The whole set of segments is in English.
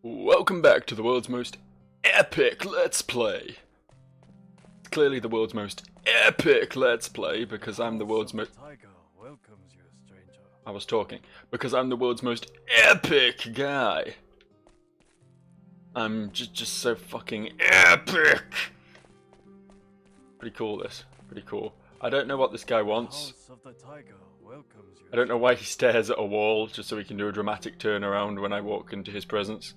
Welcome back to the world's most epic Let's Play. It's clearly the world's most epic Let's Play because I'm the world's most... I was talking. Because I'm the world's most epic guy. I'm just so fucking epic. Pretty cool this. Pretty cool. I don't know what this guy wants. I don't know why he stares at a wall just so he can do a dramatic turnaround when I walk into his presence.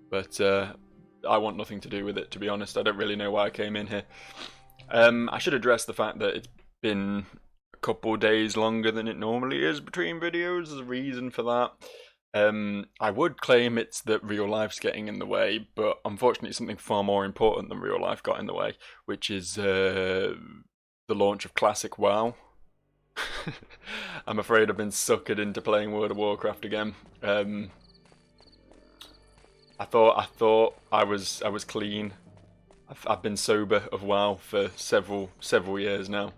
But I want nothing to do with it, to be honest. I don't really know why I came in here. I should address the fact that it's been a couple days longer than it normally is between videos. There's a reason for that. I would claim it's that real life's getting in the way, but unfortunately something far more important than real life got in the way, which is the launch of Classic WoW. I'm afraid I've been suckered into playing World of Warcraft again. I thought I was clean. I've been sober of WoW for several years now.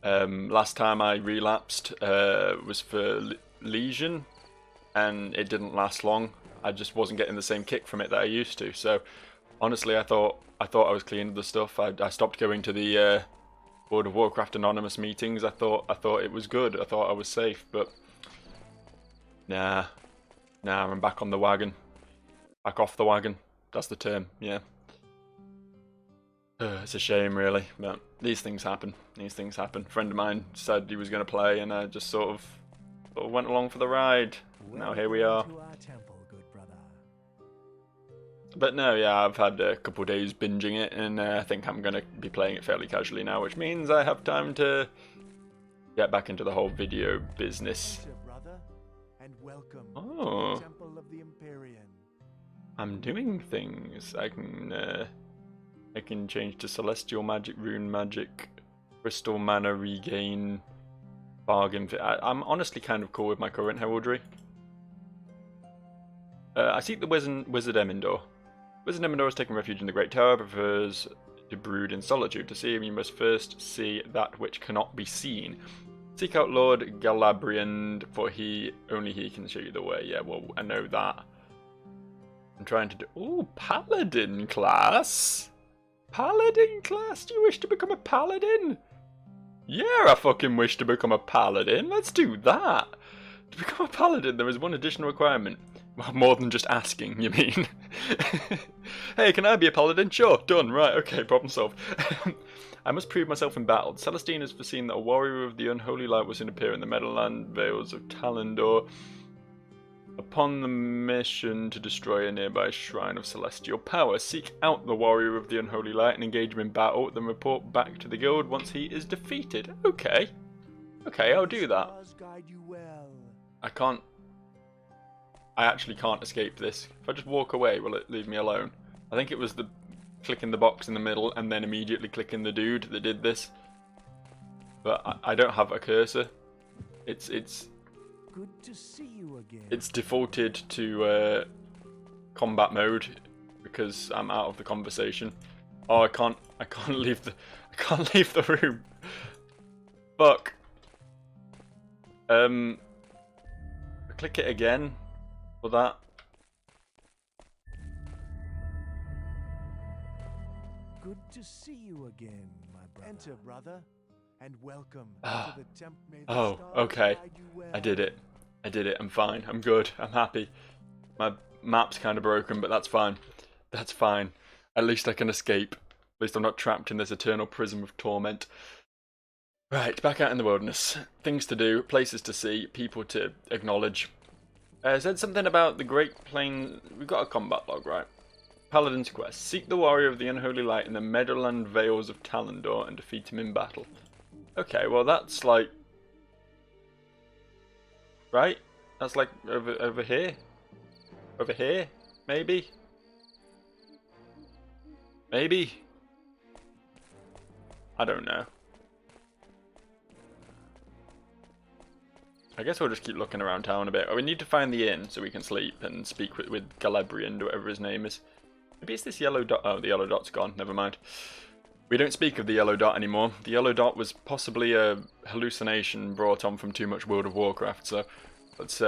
Last time I relapsed was for Legion, and it didn't last long. I just wasn't getting the same kick from it that I used to. So honestly, I thought I was clean of the stuff. I stopped going to the World of Warcraft Anonymous meetings. I thought it was good. I thought I was safe, but nah, I'm back on the wagon. Back off the wagon. That's the term, yeah. It's a shame, really, but these things happen. These things happen. A friend of mine said he was going to play, and I just sort of went along for the ride. Now here we are. But no, yeah, I've had a couple of days binging it, and I think I'm going to be playing it fairly casually now, which means I have time to get back into the whole video business. Oh. I'm doing things. I can change to Celestial Magic, Rune Magic, Crystal Mana Regain, Bargain. I'm honestly kind of cool with my current heraldry. I seek the Wizard Emindor. Wizard Emindor has taken refuge in the Great Tower, prefers to brood in solitude. To see him, you must first see that which cannot be seen. Seek out Lord Galabriand, for only he can show you the way. Yeah, well, I know that. I'm trying to do... Ooh, Paladin class! Paladin class? Do you wish to become a Paladin? Yeah, I fucking wish to become a Paladin. Let's do that. To become a Paladin, there is one additional requirement. Well, more than just asking, you mean? Hey, can I be a Paladin? Sure, done. Right, okay, problem solved. I must prove myself in battle. Celestine has foreseen that a warrior of the unholy light will soon appear in the Meadowland Vales of Talendor. Upon the mission to destroy a nearby shrine of celestial power, seek out the warrior of the unholy light and engage him in battle, then report back to the guild once he is defeated. Okay. Okay, I'll do that. I actually can't escape this. If I just walk away, will it leave me alone? I think it was the clicking the box in the middle and then immediately clicking the dude that did this. But I don't have a cursor. It's good to see you again. It's defaulted to combat mode because I'm out of the conversation. Oh, I can't leave the room. Fuck. Click it again for that. Good to see you again, my brother. Enter, brother. And welcome to the temp. Oh, okay. I did it. I'm fine. I'm good. I'm happy. My map's kind of broken, but that's fine. That's fine. At least I can escape. At least I'm not trapped in this eternal prison of torment. Right, back out in the wilderness. Things to do, places to see, people to acknowledge. Said something about the Great Plain. We've got a combat log, right? Paladin's quest. Seek the warrior of the unholy light in the Meadowland Vales of Talendor and defeat him in battle. Okay, well that's like... Right? That's like over here? Over here? Maybe? Maybe? I don't know. I guess we'll just keep looking around town a bit. Oh, we need to find the inn so we can sleep and speak with Galabriand or whatever his name is. Maybe it's this yellow dot. Oh, the yellow dot's gone. Never mind. We don't speak of the yellow dot anymore. The yellow dot was possibly a hallucination brought on from too much World of Warcraft, so let's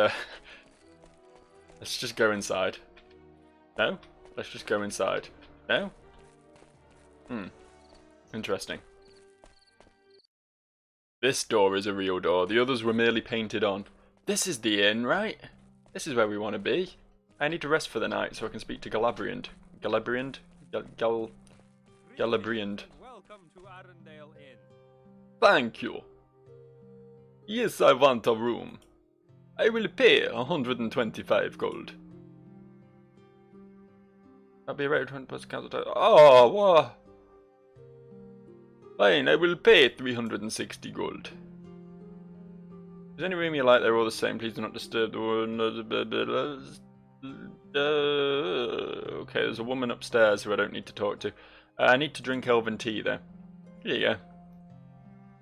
just go inside. No? Let's just go inside. No? Interesting. This door is a real door. The others were merely painted on. This is the inn, right? This is where we want to be. I need to rest for the night so I can speak to Galabriand. Galabriand? Galabriand. Welcome to Arundel Inn. Thank you. Yes, I want a room. I will pay 125 gold. That'll be a rate of 20 plus council tax. Oh, what? Fine, I will pay 360 gold. Is any room you like? They're all the same. Please do not disturb the one. Okay, there's a woman upstairs who I don't need to talk to. I need to drink elven tea, though. Here you go.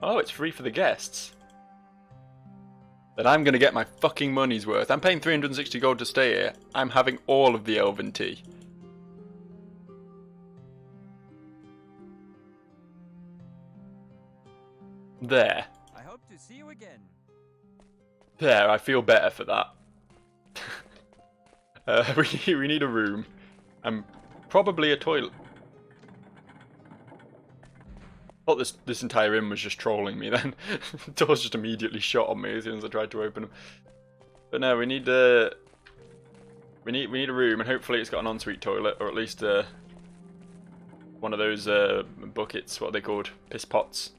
Oh, it's free for the guests. Then I'm going to get my fucking money's worth. I'm paying 360 gold to stay here. I'm having all of the elven tea. There. I hope to see you again. There, I feel better for that. We need a room. And probably a toilet. I thought this entire inn was just trolling me then. The doors just immediately shut on me as soon as I tried to open them. But no, we need a room, and hopefully it's got an ensuite toilet, or at least one of those buckets. What are they called? Piss pots.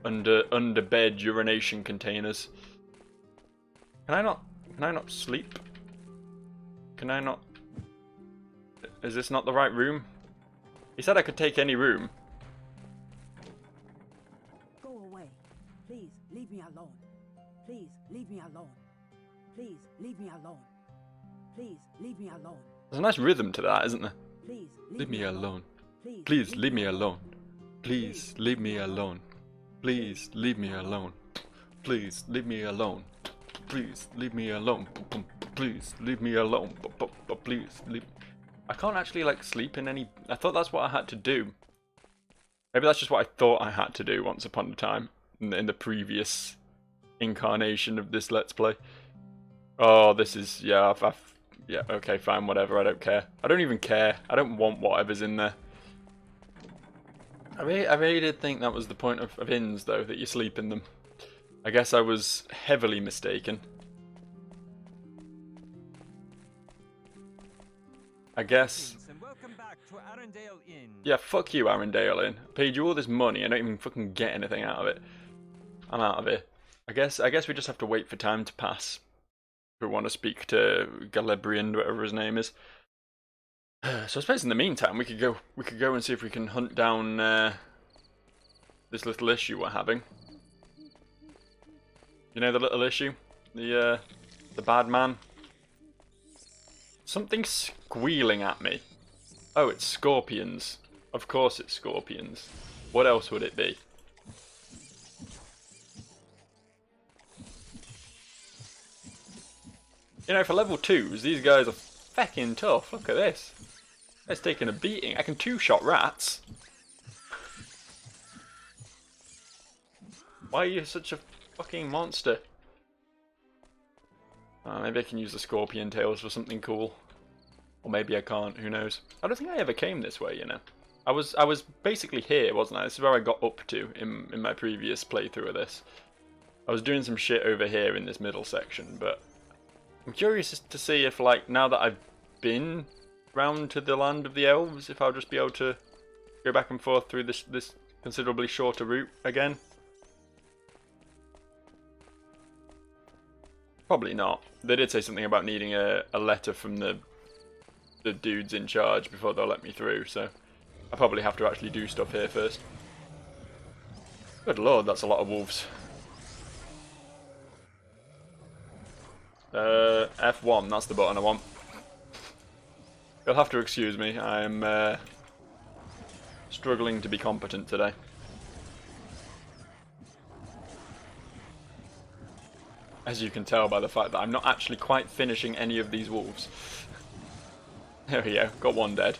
Under bed urination containers. Can I not sleep? Can I not? Is this not the right room? He said I could take any room. Go away. Please leave me alone. Please leave me alone. Please leave me alone. Please leave me alone. There's a nice rhythm to that, isn't there? Please Leave me alone. Please Leave me alone. Please leave me alone. Please leave me alone. Please leave me alone. Please leave me alone. Please leave me alone. Please leave. I can't actually like sleep in any. I thought that's what I had to do. Maybe that's just what I thought I had to do once upon a time in the previous incarnation of this Let's Play. Oh, this is yeah. Yeah. Okay, fine, whatever. I don't care. I don't even care. I don't want whatever's in there. I really did think that was the point of inns, though, that you sleep in them. I guess I was heavily mistaken. I guess. And welcome back to Arundel Inn. Yeah, fuck you, Arundel Inn. I paid you all this money. I don't even fucking get anything out of it. I'm out of here. I guess we just have to wait for time to pass. If we want to speak to Galabriand, whatever his name is. So I suppose in the meantime we could go and see if we can hunt down this little issue we're having. You know the little issue? The bad man? Something's squealing at me. Oh, it's scorpions. Of course it's scorpions. What else would it be? You know, for level 2s, these guys are feckin' tough. Look at this. It's taking a beating. I can two-shot rats. Why are you such a fucking monster? Maybe I can use the scorpion tails for something cool. Or maybe I can't, who knows. I don't think I ever came this way, you know. I was basically here, wasn't I? This is where I got up to in my previous playthrough of this. I was doing some shit over here in this middle section, but I'm curious to see if, like, now that I've been round to the land of the elves, if I'll just be able to go back and forth through this considerably shorter route again. Probably not. They did say something about needing a letter from the dudes in charge before they'll let me through, so I probably have to actually do stuff here first. Good lord, that's a lot of wolves. F1, that's the button I want. You'll have to excuse me, I'm struggling to be competent today. As you can tell by the fact that I'm not actually quite finishing any of these wolves. There we go, got one dead.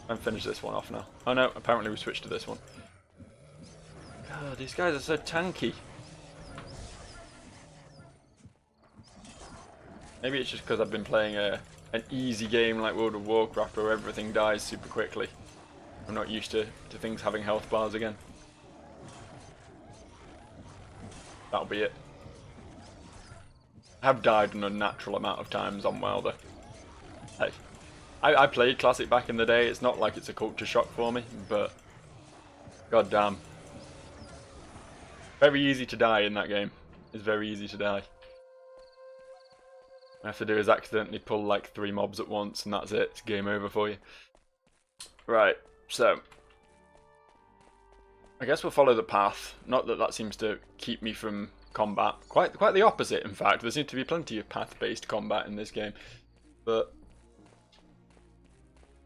And finish this one off now. Oh no, apparently we switched to this one. God, these guys are so tanky. Maybe it's just because I've been playing an easy game like World of Warcraft where everything dies super quickly. I'm not used to things having health bars again. That'll be it. I have died an unnatural amount of times on WoW though. Hey, I played Classic back in the day. It's not like it's a culture shock for me, but god damn. Very easy to die in that game. It's very easy to die. All I have to do is accidentally pull like 3 mobs at once and that's it. It's game over for you. Right, so I guess we'll follow the path. Not that that seems to keep me from combat. Quite the opposite, in fact. There seems to be plenty of path-based combat in this game. But,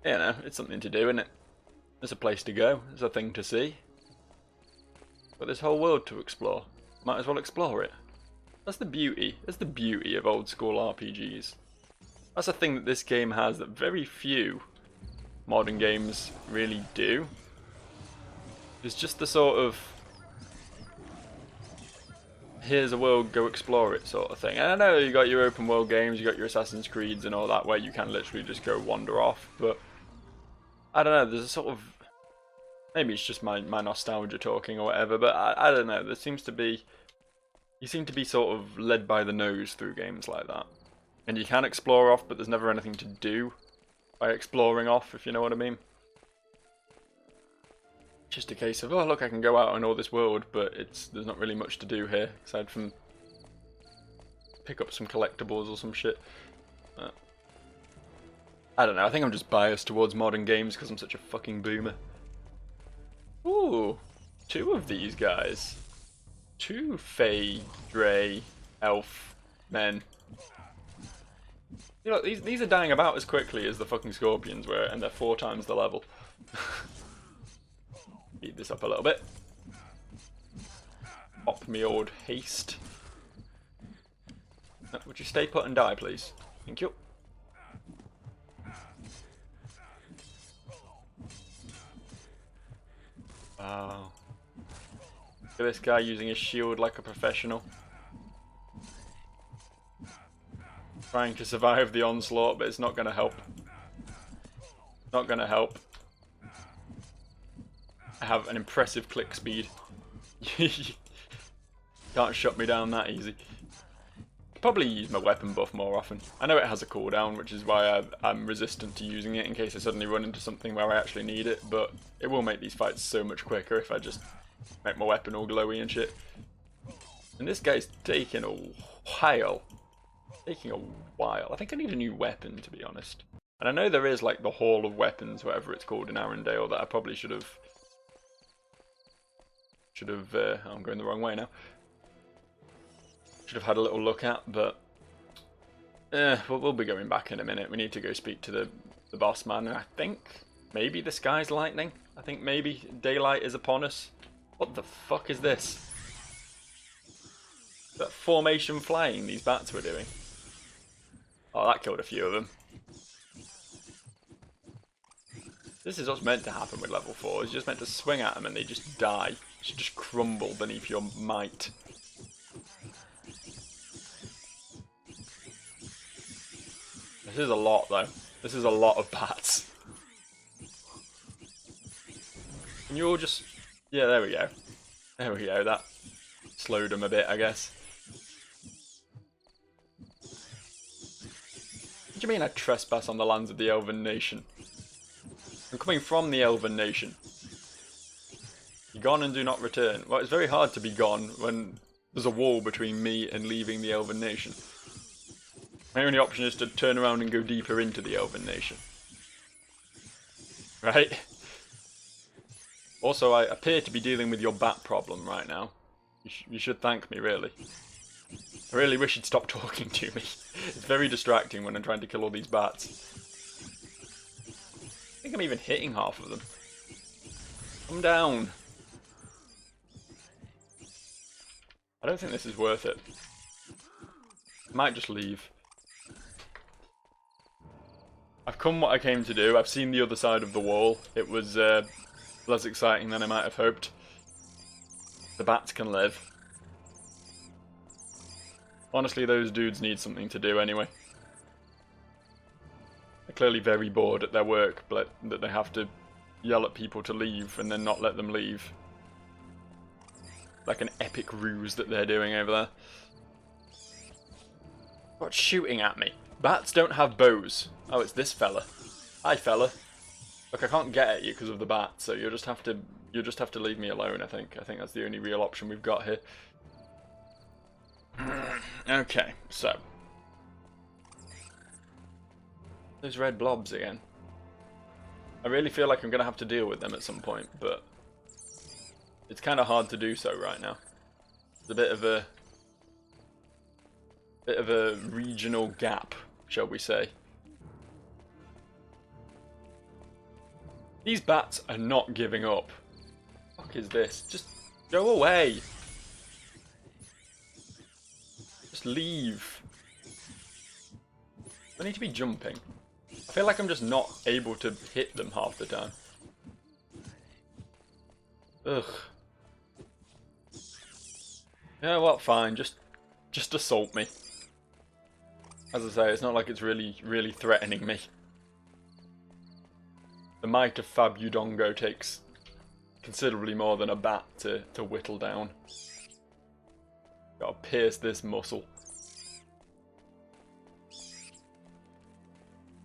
you know, it's something to do, isn't it? There's a place to go. There's a thing to see. But there's a whole world to explore. Might as well explore it. That's the beauty. That's the beauty of old school RPGs. That's a thing that this game has that very few modern games really do. It's just the sort of here's a world, go explore it sort of thing. And I know you got your open world games, you got your Assassin's Creeds and all that where you can literally just go wander off, but I don't know, there's a sort of, maybe it's just my nostalgia talking or whatever, but I don't know, there seems to be, you seem to be sort of led by the nose through games like that. And you can explore off, but there's never anything to do by exploring off, if you know what I mean. Just a case of, oh look, I can go out in all this world, but there's not really much to do here, aside from pick up some collectibles or some shit. I don't know, I think I'm just biased towards modern games because I'm such a fucking boomer. Ooh, 2 of these guys. 2 Fey, Dre, Elf men. You know, these are dying about as quickly as the fucking Scorpions were, and they're 4 times the level. Speed this up a little bit. Pop me old haste. Would you stay put and die, please? Thank you. Wow. Look at this guy using his shield like a professional. Trying to survive the onslaught, but it's not going to help. Not going to help. I have an impressive click speed. Can't shut me down that easy. Probably use my weapon buff more often. I know it has a cooldown, which is why I'm resistant to using it in case I suddenly run into something where I actually need it, but it will make these fights so much quicker if I just make my weapon all glowy and shit. And this guy's taking a while. Taking a while. I think I need a new weapon, to be honest. And I know there is like the Hall of Weapons, whatever it's called in Arendelle, that I probably should have... I'm going the wrong way now. Should have had a little look at, but we'll be going back in a minute. We need to go speak to the boss man, and I think maybe the sky's lightning. I think maybe daylight is upon us. What the fuck is this? That formation flying these bats were doing. Oh, that killed a few of them. This is what's meant to happen with level 4. It's just meant to swing at them and they just die. They should just crumble beneath your might. This is a lot though. This is a lot of bats. And you all just... Yeah, there we go. There we go. That slowed them a bit, I guess. What do you mean I trespass on the lands of the Elven Nation? I'm coming from the Elven Nation. Be gone and do not return. Well, it's very hard to be gone when there's a wall between me and leaving the Elven Nation. My only option is to turn around and go deeper into the Elven Nation. Right? Also, I appear to be dealing with your bat problem right now. You should thank me, really. I really wish you'd stop talking to me. It's very distracting when I'm trying to kill all these bats. I think I'm even hitting half of them. Come down. I don't think this is worth it. I might just leave. I've come what I came to do. I've seen the other side of the wall. It was less exciting than I might have hoped. The bats can live. Honestly, those dudes need something to do anyway. clearly very bored at their work, but that they have to yell at people to leave and then not let them leave. Like an epic ruse that they're doing over there. What's shooting at me? Bats don't have bows. Oh, it's this fella. Hi, fella. Look, I can't get at you because of the bat, so you'll just have to leave me alone. I think that's the only real option we've got here. Okay, so those red blobs again. I really feel like I'm gonna have to deal with them at some point, but it's kind of hard to do so right now. It's a bit of a regional gap, shall we say. These bats are not giving up. What the fuck is this? Just go away. Just leave. I need to be jumping. I feel like I'm just not able to hit them half the time. Ugh. You know what? Fine. Just assault me. As I say, it's not like it's really threatening me. The might of Fab Udongo takes considerably more than a bat to whittle down. Gotta pierce this muscle.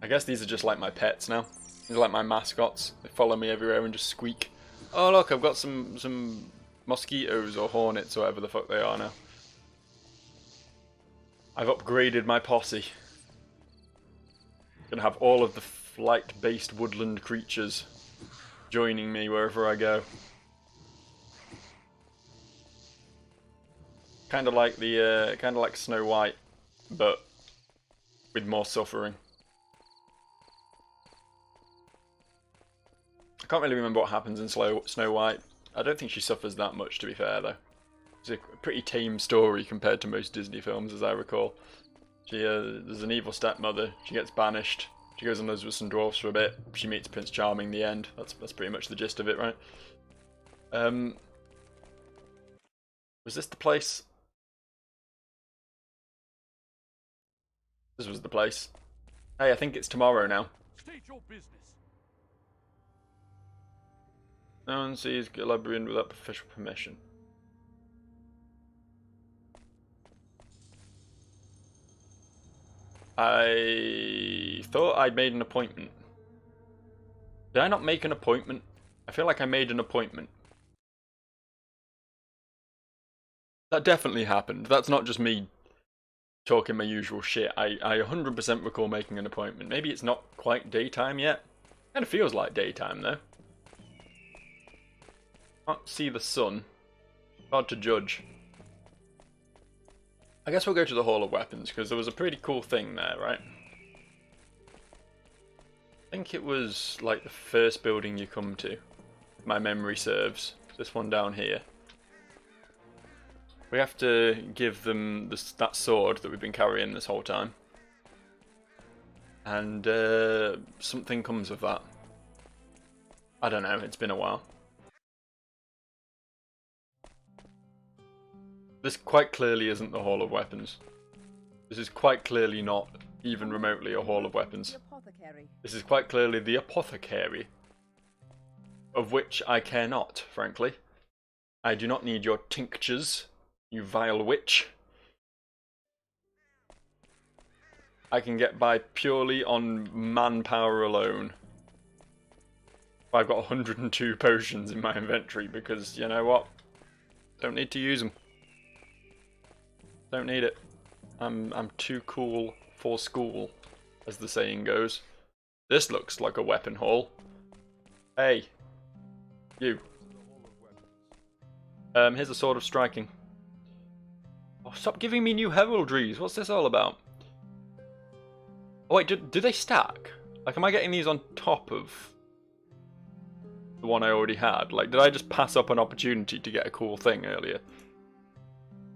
I guess these are just like my pets now. These are like my mascots. They follow me everywhere and just squeak. Oh look, I've got some mosquitoes or hornets or whatever the fuck they are now. I've upgraded my posse. Gonna have all of the flight-based woodland creatures joining me wherever I go. Kind of like Snow White, but with more suffering. I can't really remember what happens in Snow White. I don't think she suffers that much, to be fair, though. It's a pretty tame story compared to most Disney films, as I recall. There's an evil stepmother. She gets banished. She goes and lives with some dwarfs for a bit. She meets Prince Charming in the end. That's pretty much the gist of it, right? Was this the place? This was the place. Hey, I think it's tomorrow now. State your business. No one sees Galabrian without official permission. I thought I'd made an appointment. Did I not make an appointment? I feel like I made an appointment. That definitely happened. That's not just me talking my usual shit. I 100% recall making an appointment. Maybe it's not quite daytime yet. Kind of feels like daytime though. Can't see the sun. Hard to judge. I guess we'll go to the Hall of Weapons, because there was a pretty cool thing there, right? I think it was like the first building you come to. My memory serves. This one down here. We have to give them that sword that we've been carrying this whole time. And something comes of that. I don't know, it's been a while. This quite clearly isn't the Hall of Weapons. This is quite clearly not even remotely a Hall of Weapons. This is quite clearly the apothecary. Of which I care not, frankly. I do not need your tinctures, you vile witch. I can get by purely on manpower alone. I've got 102 potions in my inventory because, you know what? Don't need to use them. Don't need it. I'm too cool for school, as the saying goes. This looks like a weapon hall. Hey. You. Here's a sword of striking. Oh, stop giving me new heraldries. What's this all about? Oh wait, do they stack? Like, am I getting these on top of the one I already had? Like, did I just pass up an opportunity to get a cool thing earlier?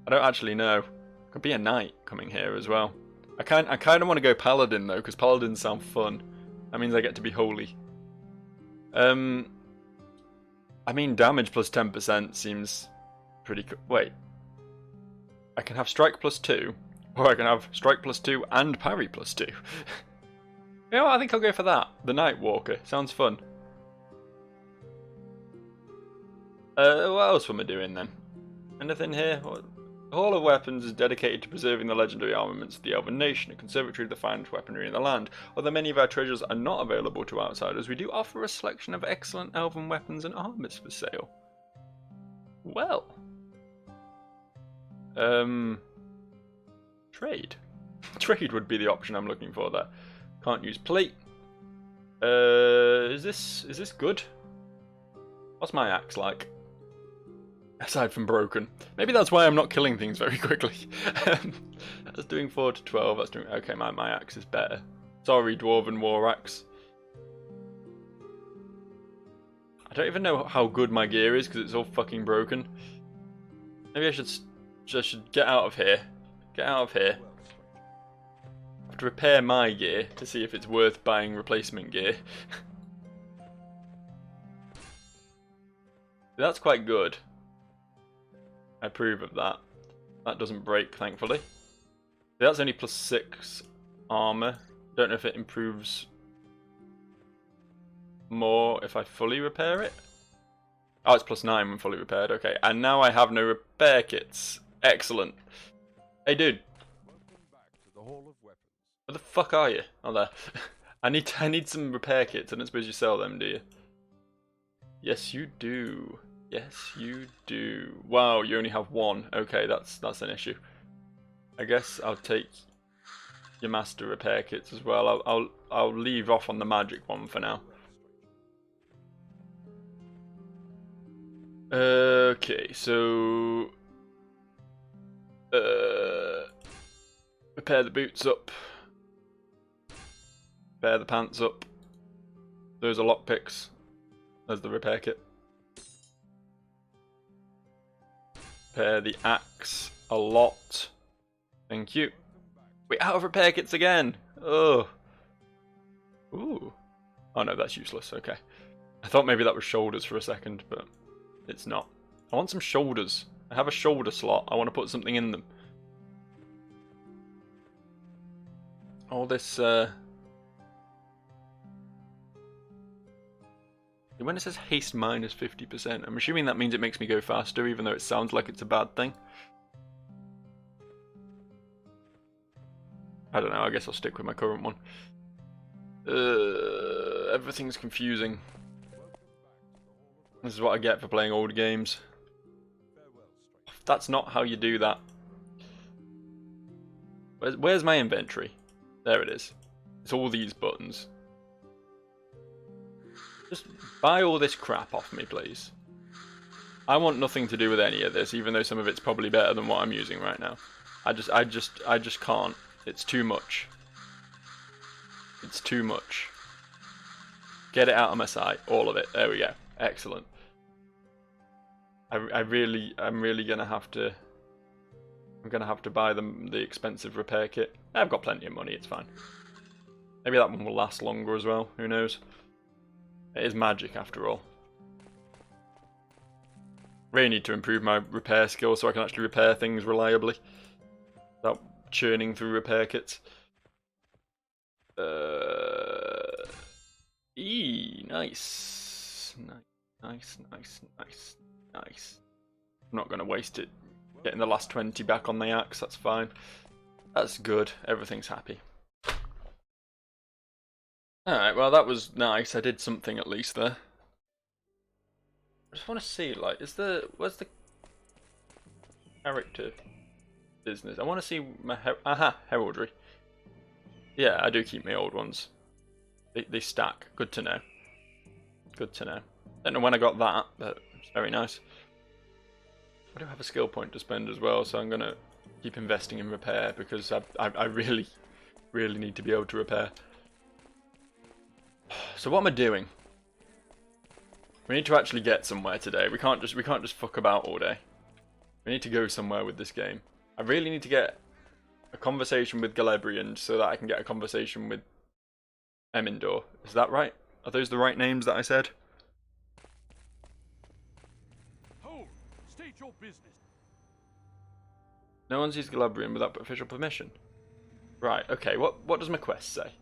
I don't actually know. Could be a knight coming here as well. I kind of want to go paladin though, because paladins sound fun. That means I get to be holy. I mean, damage plus 10% seems pretty cool. Wait. I can have strike plus 2, or I can have strike plus 2 and parry plus 2. You know what, I think I'll go for that. The Night Walker. Sounds fun. What else am I doing then? Anything here? The Hall of Weapons is dedicated to preserving the legendary armaments of the Elven Nation, a conservatory of the finest weaponry in the land. Although many of our treasures are not available to outsiders, we do offer a selection of excellent Elven weapons and armors for sale. Well. Trade. Trade would be the option I'm looking for there. Can't use plate. Is this good? What's my axe like? Aside from broken. Maybe that's why I'm not killing things very quickly. That's doing 4 to 12. That's doing okay. My axe is better. Sorry, Dwarven War Axe. I don't even know how good my gear is because it's all fucking broken. Maybe I should get out of here. Get out of here. I have to repair my gear to see if it's worth buying replacement gear. That's quite good. I approve of that. That doesn't break, thankfully. That's only +6 armor. Don't know if it improves more if I fully repair it. Oh, it's +9 when fully repaired. Okay, and now I have no repair kits. Excellent. Hey, dude. Welcome back to the Hall of Weapons. Where the fuck are you? Oh, there. I need some repair kits. I don't suppose you sell them, do you? Yes, you do. Yes, you do. Wow, you only have one. Okay, that's an issue. I guess I'll take your master repair kits as well. I'll leave off on the magic one for now. Okay, so repair the boots up. Repair the pants up. Those are lockpicks. There's the repair kit. Repair the axe a lot. Thank you. We're out of repair kits again. Oh. Ooh. Oh no, that's useless. Okay. I thought maybe that was shoulders for a second, but it's not. I want some shoulders. I have a shoulder slot. I want to put something in them. All this, when it says haste -50%, I'm assuming that means it makes me go faster, even though it sounds like it's a bad thing. I don't know, I guess I'll stick with my current one. Everything's confusing. This is what I get for playing old games. That's not how you do that. Where's my inventory? There it is. It's all these buttons. Just buy all this crap off me, please. I want nothing to do with any of this, even though some of it's probably better than what I'm using right now. I just can't. It's too much. It's too much. Get it out of my sight, all of it. There we go. Excellent. I'm really gonna have to. I'm gonna have to buy them the expensive repair kit. I've got plenty of money. It's fine. Maybe that one will last longer as well. Who knows? It is magic after all. Really need to improve my repair skills so I can actually repair things reliably without churning through repair kits. Nice. Nice. I'm not going to waste it getting the last 20 back on the axe, that's fine. That's good, everything's happy. Alright, well that was nice, I did something at least there. I just want to see, like, where's the character business? I want to see my, heraldry. Yeah, I do keep my old ones. They stack, good to know. Good to know. Don't know when I got that, but it's very nice. I do have a skill point to spend as well, so I'm going to keep investing in repair because I really need to be able to repair. So what am I doing? We need to actually get somewhere today. We can't just fuck about all day. We need to go somewhere with this game. I really need to get a conversation with Galebrian so that I can get a conversation with Emindor. Is that right? Are those the right names that I said? Hold! State your business. No one sees Galebrian without official permission. Right, okay, what does my quest say?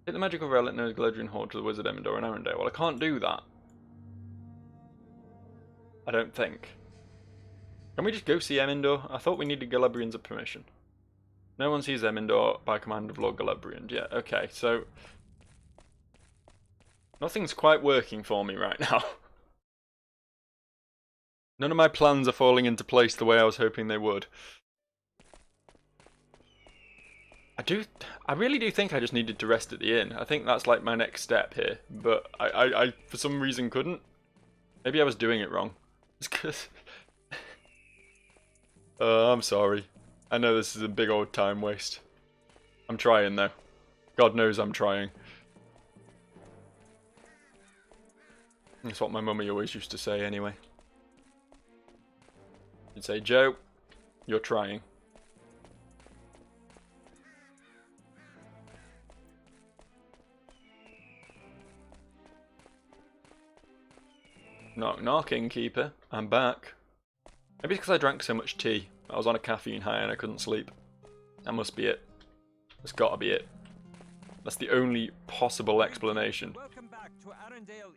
Take the magical relic known as Galadriel Hall to the Wizard Emendor in Arendelle. Well, I can't do that. I don't think. Can we just go see Emendor? I thought we needed Galabrian's permission. No one sees Emendor by command of Lord Galabrian. Yeah, okay, so... nothing's quite working for me right now. None of my plans are falling into place the way I was hoping they would. I really do think I just needed to rest at the inn. I think that's like my next step here. But I for some reason couldn't. Maybe I was doing it wrong. It's because... I'm sorry. I know this is a big old time waste. I'm trying though. God knows I'm trying. That's what my mummy always used to say anyway. She'd say, Joe, you're trying. Knock knock, innkeeper. I'm back. Maybe it's because I drank so much tea. I was on a caffeine high and I couldn't sleep. That must be it. That's gotta be it. That's the only possible explanation. Welcome back to Arendelle.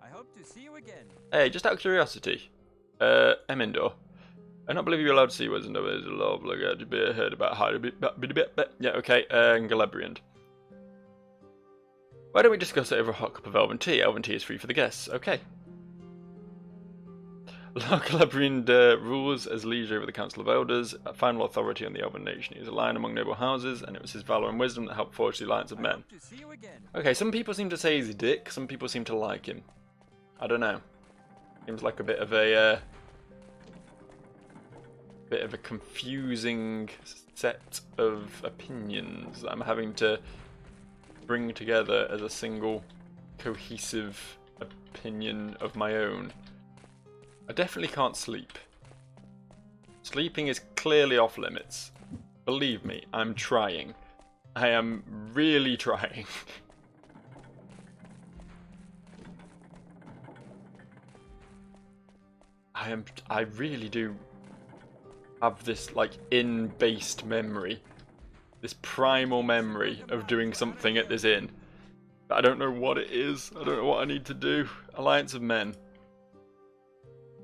I hope to see you again. Hey, just out of curiosity, Emendor. I don't believe you're allowed to see what's in the there's a lot of heard about how to be. Yeah, okay, Galabrian. Why don't we discuss it over a hot cup of elven tea? Elven tea is free for the guests. Okay. Lord Galabrian rules as liege over the Council of Elders, a final authority on the Elven nation. He was a lion among noble houses, and it was his valour and wisdom that helped forge the alliance of I men. hope to see you again. Okay, some people seem to say he's a dick, some people seem to like him. I don't know. Seems like a bit of a confusing set of opinions that I'm having to bring together as a single cohesive opinion of my own. I definitely can't sleep. Sleeping is clearly off limits. Believe me, I'm trying. I am really trying. I really do have this like inn-based memory. This primal memory of doing something at this inn. But I don't know what it is. I don't know what I need to do. Alliance of Men.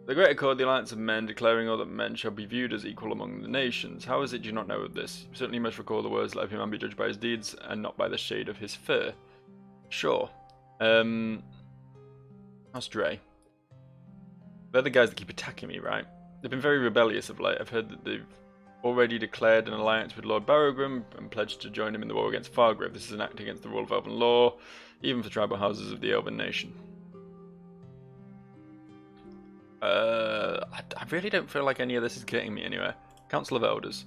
The Great Accord, the Alliance of Men, declaring all that men shall be viewed as equal among the nations. How is it you not know of this? You certainly must recall the words, let every man be judged by his deeds, and not by the shade of his fur. Sure. How's Dre? They're the guys that keep attacking me, right? They've been very rebellious of late. I've heard that they've already declared an alliance with Lord Barrowgrim and pledged to join him in the war against Fargrave. This is an act against the rule of Elven law, even for tribal houses of the Elven nation. I really don't feel like any of this is getting me anywhere. Council of Elders.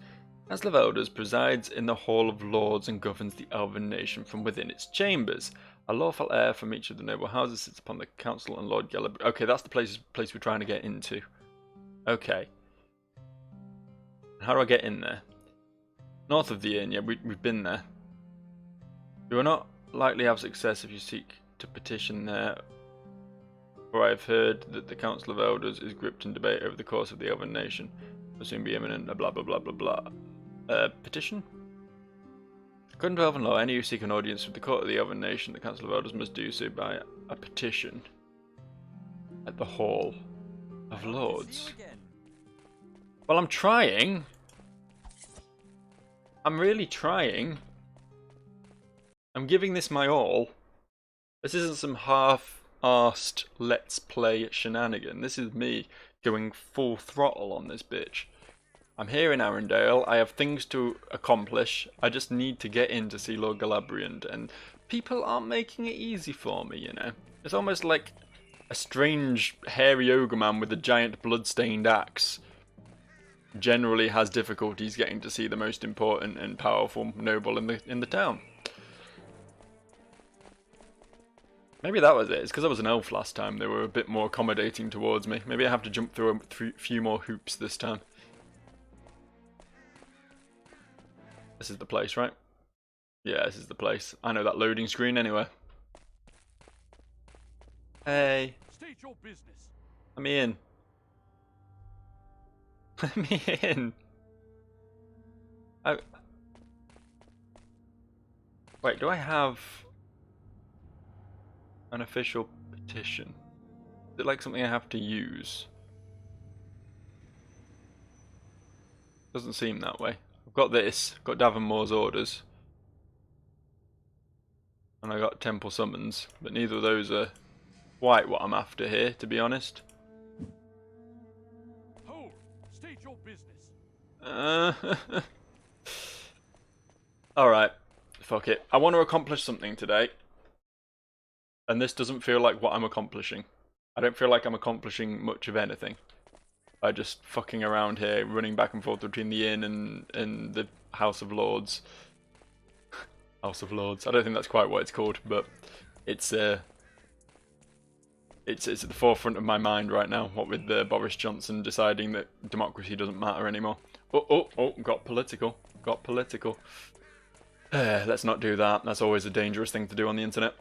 Council of Elders presides in the Hall of Lords and governs the Elven nation from within its chambers. A lawful heir from each of the noble houses sits upon the council and Lord Gelab. Okay, that's the place we're trying to get into. Okay. How do I get in there? North of the inn, yeah, we've been there. You will not likely have success if you seek to petition there, for I have heard that the Council of Elders is gripped in debate over the course of the Elven nation. Will soon be imminent, blah blah blah blah blah. Petition? According to Elven law, any who seek an audience with the court of the Elven nation, the Council of Elders must do so by a petition at the Hall of Lords. Well, I'm trying. I'm really trying. I'm giving this my all. This isn't some half-arsed let's play shenanigan. This is me going full throttle on this bitch. I'm here in Arendelle. I have things to accomplish. I just need to get in to see Lord Galabrian, and people aren't making it easy for me, you know. It's almost like a strange hairy ogre man with a giant blood-stained axe generally has difficulties getting to see the most important and powerful noble in the town. Maybe that was it. It's because I was an elf last time. They were a bit more accommodating towards me. Maybe I have to jump through a few more hoops this time. This is the place, right? Yeah, this is the place. I know that loading screen anywhere. Hey. State your business. Let me in. Let me in. Wait, do I have an official petition? Is it like something I have to use? Doesn't seem that way. I've got this. I've got Davenmore's orders. And I got Temple Summons. But neither of those are quite what I'm after here, to be honest. Hold! State your business. Alright. Fuck it. I want to accomplish something today. And this doesn't feel like what I'm accomplishing. I don't feel like I'm accomplishing much of anything. By just fucking around here, running back and forth between the inn and the House of Lords. House of Lords. I don't think that's quite what it's called, but it's at the forefront of my mind right now. What with Boris Johnson deciding that democracy doesn't matter anymore. Oh! Got political. Got political. Let's not do that. That's always a dangerous thing to do on the internet.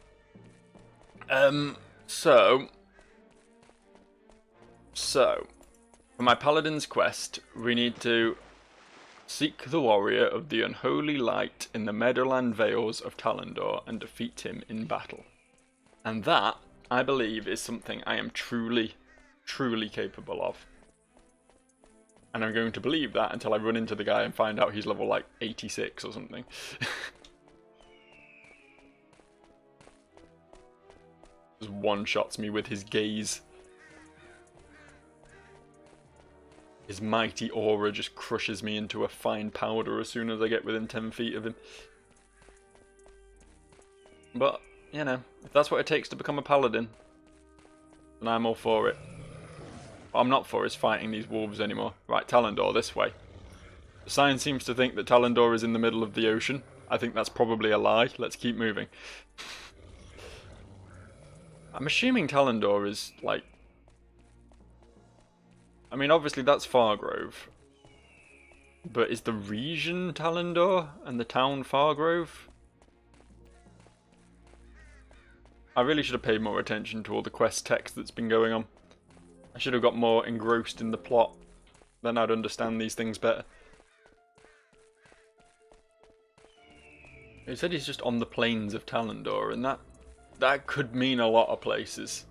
So, for my Paladin's quest, we need to seek the warrior of the unholy light in the Meadowland Vales of Talendor and defeat him in battle. And that, I believe, is something I am truly, truly capable of. And I'm going to believe that until I run into the guy and find out he's level like 86 or something. Just one-shots me with his gaze. His mighty aura just crushes me into a fine powder as soon as I get within 10 feet of him. But, you know, if that's what it takes to become a paladin, then I'm all for it. What I'm not for is fighting these wolves anymore. Right, Talendor, this way. The sign seems to think that Talendor is in the middle of the ocean. I think that's probably a lie. Let's keep moving. I'm assuming Talendor is, like... I mean, obviously that's Fargrove. But is the region Talendor and the town Fargrove? I really should have paid more attention to all the quest text that's been going on. I should have got more engrossed in the plot. Then I'd understand these things better. He said he's just on the plains of Talendor, and that could mean a lot of places.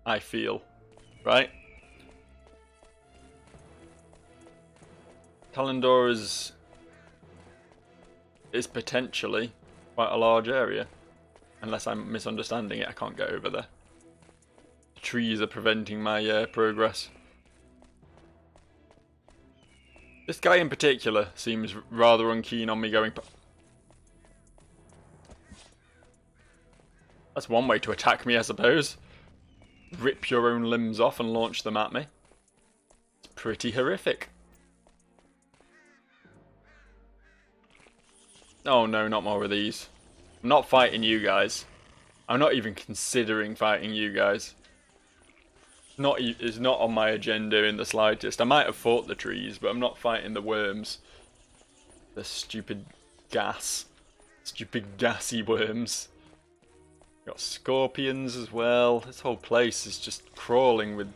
I feel. Right? Talendor is potentially quite a large area. Unless I'm misunderstanding it, I can't get over there. The trees are preventing my progress. This guy in particular seems rather unkeen on me going... That's one way to attack me, I suppose. Rip your own limbs off and launch them at me. It's pretty horrific. Oh no, not more of these. I'm not fighting you guys. I'm not even considering fighting you guys. It's not on my agenda in the slightest. I might have fought the trees, but I'm not fighting the worms. The stupid gas. Stupid gassy worms. Got scorpions as well. This whole place is just crawling with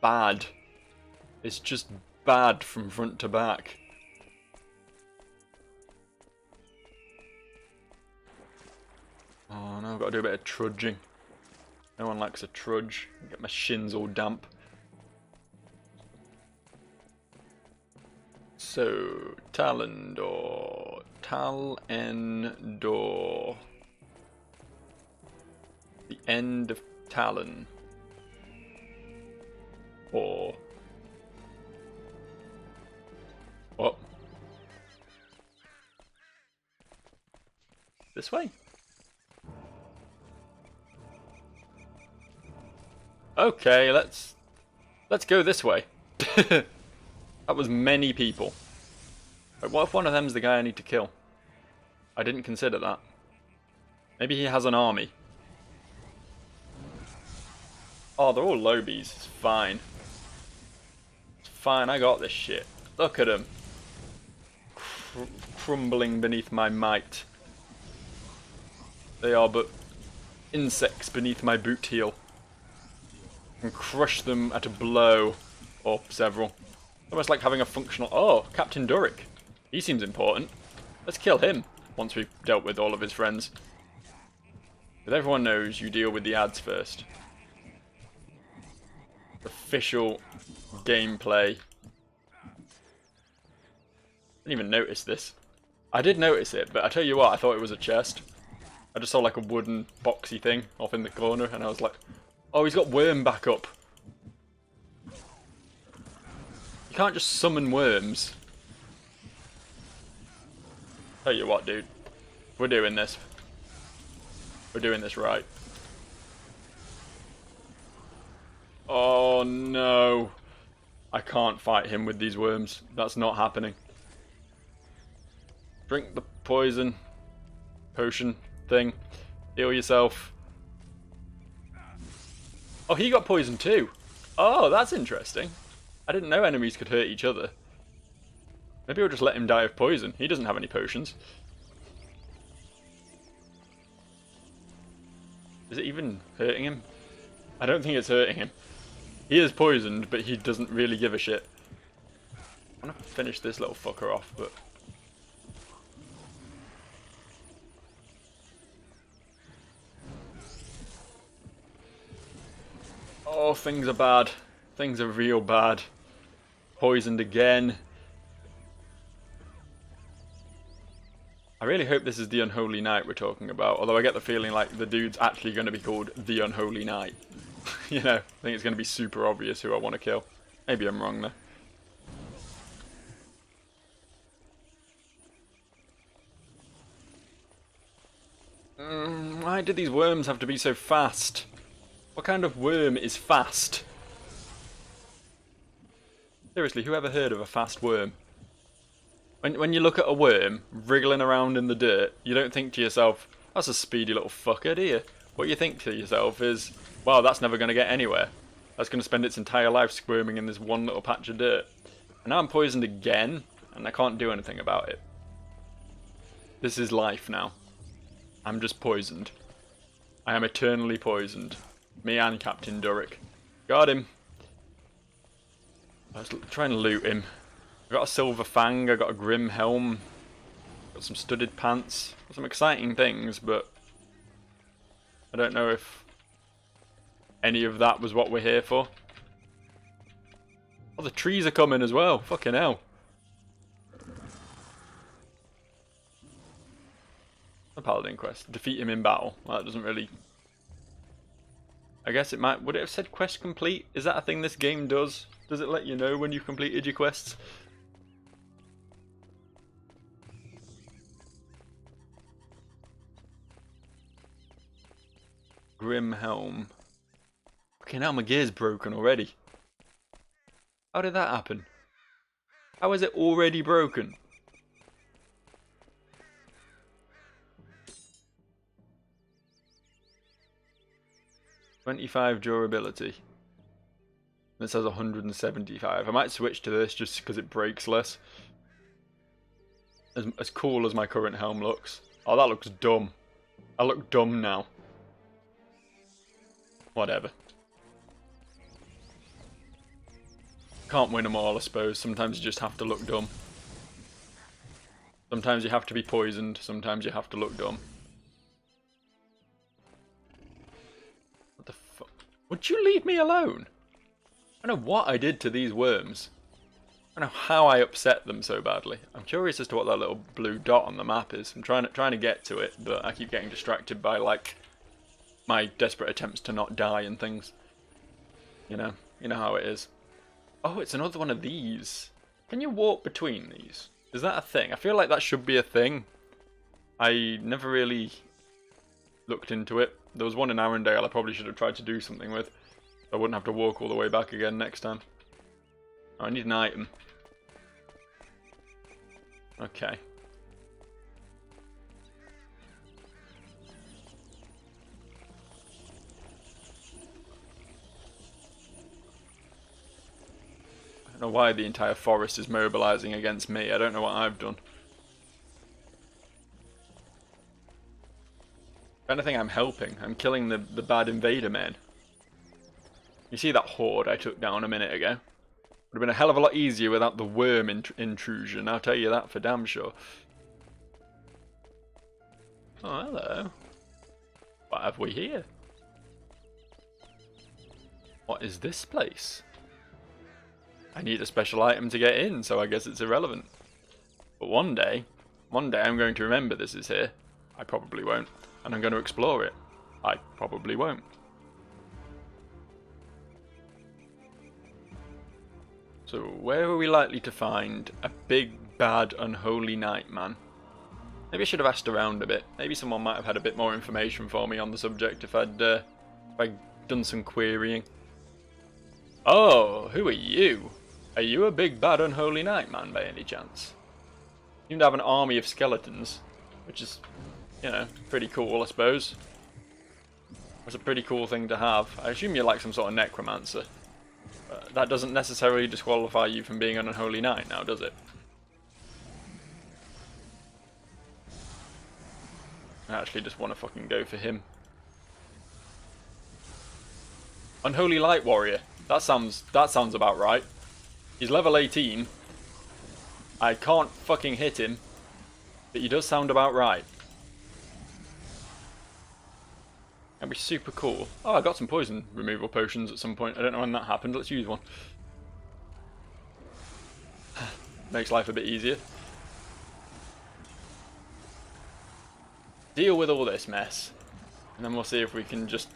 bad. It's just bad from front to back. Oh no, I've got to do a bit of trudging. No one likes a trudge. Get my shins all damp. So, Talendor. Talendor. The end of Talon. Or... What? This way? Okay, let's go this way. That was many people. Wait, what if one of them's the guy I need to kill? I didn't consider that. Maybe he has an army. Oh, they're all lobies. It's fine. It's fine, I got this shit. Look at them. Crumbling beneath my might. They are but insects beneath my boot heel. And crush them at a blow. Or several. Almost like having a functional... Oh, Captain Durick. He seems important. Let's kill him. once we've dealt with all of his friends. But everyone knows you deal with the ads first. Official gameplay. Didn't even notice this. I did notice it, but I tell you what, I thought it was a chest. I just saw like a wooden boxy thing off in the corner, and I was like, oh, he's got worm back up. You can't just summon worms. Tell you what, dude. We're doing this. We're doing this right. Oh no. I can't fight him with these worms. That's not happening. Drink the poison potion thing. Heal yourself. Oh, he got poisoned too. Oh, that's interesting. I didn't know enemies could hurt each other. Maybe we'll just let him die of poison. He doesn't have any potions. Is it even hurting him? I don't think it's hurting him. He is poisoned, but he doesn't really give a shit. I'm gonna finish this little fucker off, but... oh, things are bad. Things are real bad. Poisoned again. I really hope this is the Unholy Knight we're talking about, although I get the feeling like the dude's actually going to be called the Unholy Knight. You know, I think it's going to be super obvious who I want to kill. Maybe I'm wrong though. Why do these worms have to be so fast? What kind of worm is fast? Seriously, who ever heard of a fast worm? When you look at a worm wriggling around in the dirt, you don't think to yourself, that's a speedy little fucker, do you? What you think to yourself is, wow, that's never going to get anywhere. That's going to spend its entire life squirming in this one little patch of dirt. And now I'm poisoned again, and I can't do anything about it. This is life now. I'm just poisoned. I am eternally poisoned. Me and Captain Durrick. Got him. I was trying to loot him. I got a silver fang, I got a grim helm, got some studded pants, got some exciting things, but I don't know if any of that was what we're here for. Oh, the trees are coming as well, fucking hell. The Paladin quest, defeat him in battle. Well, that doesn't really... I guess it might... would it have said quest complete? Is that a thing this game does? Does it let you know when you've completed your quests? Grim helm. Okay, now my gear's broken already. How did that happen? How is it already broken? "25 durability." It says 175. I might switch to this just because it breaks less. As cool as my current helm looks. Oh, that looks dumb. I look dumb now. Whatever. Can't win them all, I suppose. Sometimes you just have to look dumb. Sometimes you have to be poisoned. Sometimes you have to look dumb. What the fuck? Would you leave me alone? I don't know what I did to these worms. I don't know how I upset them so badly. I'm curious as to what that little blue dot on the map is. I'm trying to get to it, but I keep getting distracted by, like, my desperate attempts to not die and things. You know how it is. Oh, it's another one of these. Can you walk between these? Is that a thing? I feel like that should be a thing. I never really looked into it. There was one in Arendelle I probably should have tried to do something with. I wouldn't have to walk all the way back again next time. Oh, I need an item. Okay. I don't know why the entire forest is mobilizing against me. I don't know what I've done. I don't think I'm helping. I'm killing the bad invader men. You see that horde I took down a minute ago? Would have been a hell of a lot easier without the worm intrusion, I'll tell you that for damn sure. Oh, hello. What have we here? What is this place? I need a special item to get in, so I guess it's irrelevant. But one day I'm going to remember this is here. I probably won't. And I'm going to explore it. I probably won't. So where are we likely to find a big, bad, unholy nightman? Maybe I should have asked around a bit. Maybe someone might have had a bit more information for me on the subject if I'd done some querying. Oh, who are you? Are you a big, bad, unholy nightman by any chance? You seem to have an army of skeletons, which is, you know, pretty cool, I suppose. It's a pretty cool thing to have. I assume you're like some sort of necromancer. That doesn't necessarily disqualify you from being an unholy knight now, does it? I actually just want to fucking go for him. Unholy Light Warrior. That sounds about right. He's level 18. I can't fucking hit him, but he does sound about right. That'd be super cool. Oh, I got some poison removal potions at some point. I don't know when that happened. Let's use one. Makes life a bit easier. Deal with all this mess, and then we'll see if we can just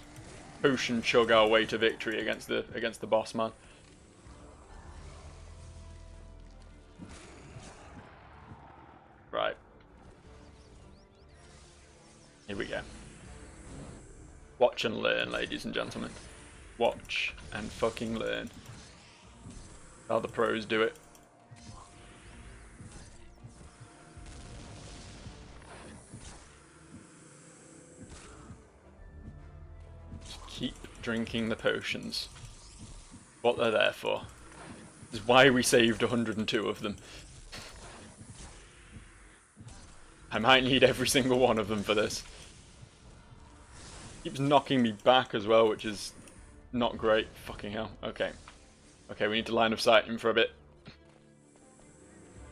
potion chug our way to victory against the boss man. Right. Here we go. Watch and learn, ladies and gentlemen. Watch and fucking learn. How the pros do it. Just keep drinking the potions. What they're there for. This is why we saved 102 of them. I might need every single one of them for this. Keeps knocking me back as well, which is not great. Fucking hell. Okay. Okay, we need to line of sight him for a bit.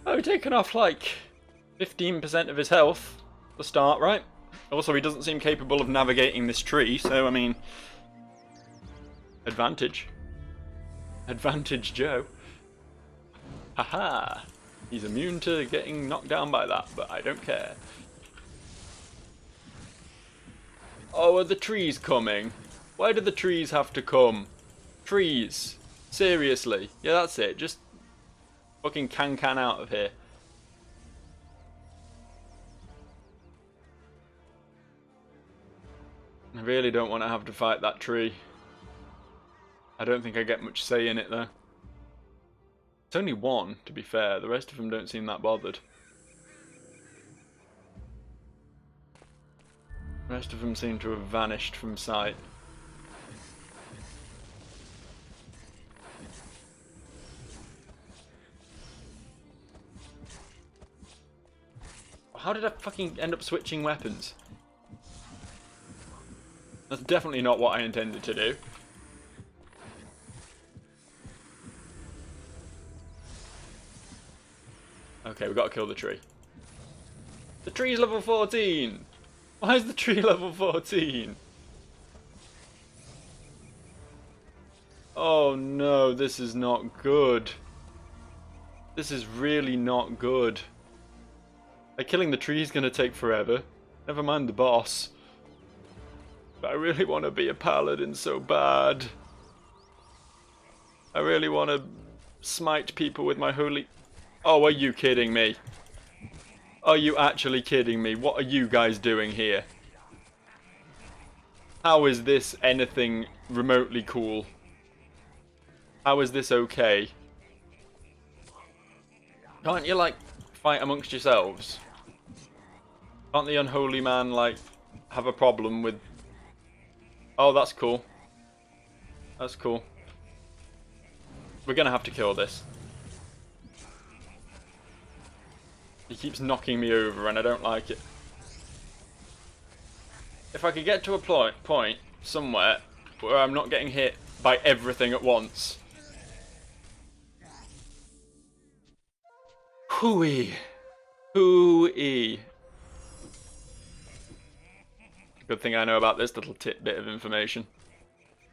Oh, we've taken off like 15% of his health at the start, right? Also, he doesn't seem capable of navigating this tree, so I mean... Advantage. Advantage Joe. Haha. He's immune to getting knocked down by that, but I don't care. Oh, are the trees coming? Why do the trees have to come? Trees. Seriously. Yeah, that's it. Just fucking can out of here. I really don't want to have to fight that tree. I don't think I get much say in it, though. It's only one, to be fair. The rest of them don't seem that bothered. The rest of them seem to have vanished from sight. How did I fucking end up switching weapons? That's definitely not what I intended to do. Okay, we've got to kill the tree. The tree's level 14! Why is the tree level 14? Oh no, this is not good. This is really not good. Like, killing the tree is going to take forever. Never mind the boss. But I really want to be a paladin so bad. I really want to smite people with my holy... Oh, are you kidding me? Are you actually kidding me? What are you guys doing here? How is this anything remotely cool? How is this okay? Can't you, like, fight amongst yourselves? Can't the unholy man, like, have a problem with... Oh, that's cool. That's cool. We're gonna have to kill this. He keeps knocking me over and I don't like it. If I could get to a point somewhere where I'm not getting hit by everything at once. Hooey. Hooey. Good thing I know about this little tidbit of information.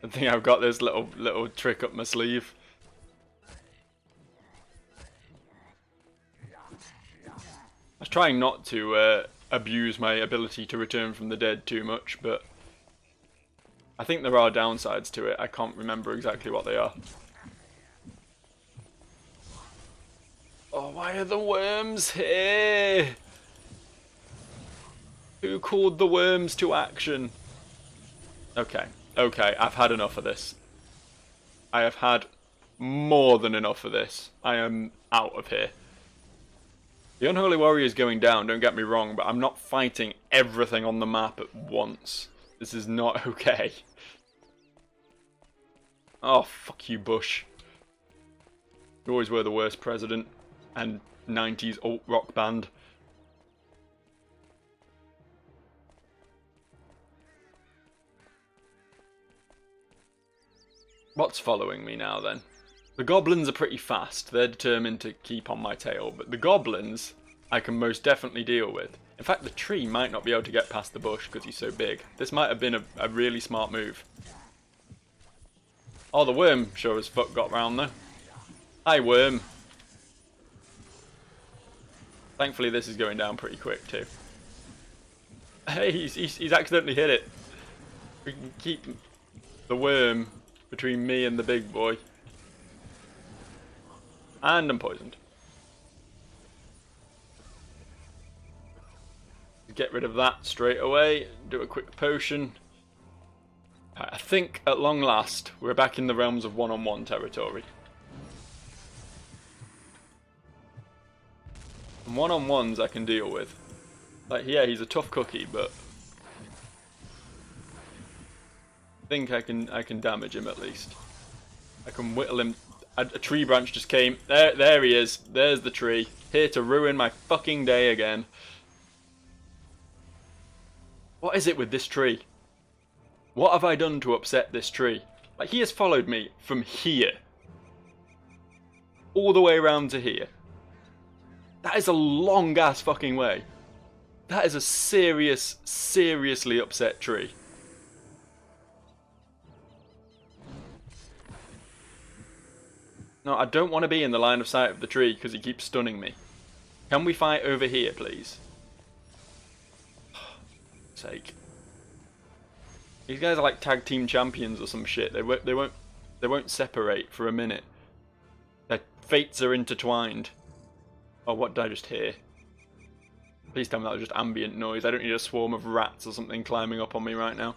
Good thing I've got this little trick up my sleeve. I was trying not to abuse my ability to return from the dead too much, but I think there are downsides to it. I can't remember exactly what they are. Oh, why are the worms here? Who called the worms to action? Okay, okay, I've had enough of this. I have had more than enough of this. I am out of here. The Unholy Warrior is going down, don't get me wrong, but I'm not fighting everything on the map at once. This is not okay. Oh, fuck you, Bush. You always were the worst president and 90s alt-rock band. What's following me now, then? The goblins are pretty fast. They're determined to keep on my tail, but the goblins I can most definitely deal with. In fact, the tree might not be able to get past the bush because he's so big. This might have been a really smart move. Oh, the worm sure as fuck got round though. Hi, worm. Thankfully, this is going down pretty quick too. Hey, he's accidentally hit it. We can keep the worm between me and the big boy. And I'm poisoned. Get rid of that straight away. Do a quick potion. I think at long last we're back in the realms of one-on-one territory. And one-on-ones I can deal with. Like, yeah, he's a tough cookie, but I think I can damage him at least. I can whittle him. A tree branch just came. There he is. There's the tree. Here to ruin my fucking day again. What is it with this tree? What have I done to upset this tree? Like, he has followed me from here all the way around to here. That is a long ass fucking way. That is a seriously upset tree. No, I don't want to be in the line of sight of the tree because he keeps stunning me. Can we fight over here, please? Sake. These guys are like tag team champions or some shit. They won't separate for a minute. Their fates are intertwined. Oh, what did I just hear? Please tell me that was just ambient noise. I don't need a swarm of rats or something climbing up on me right now.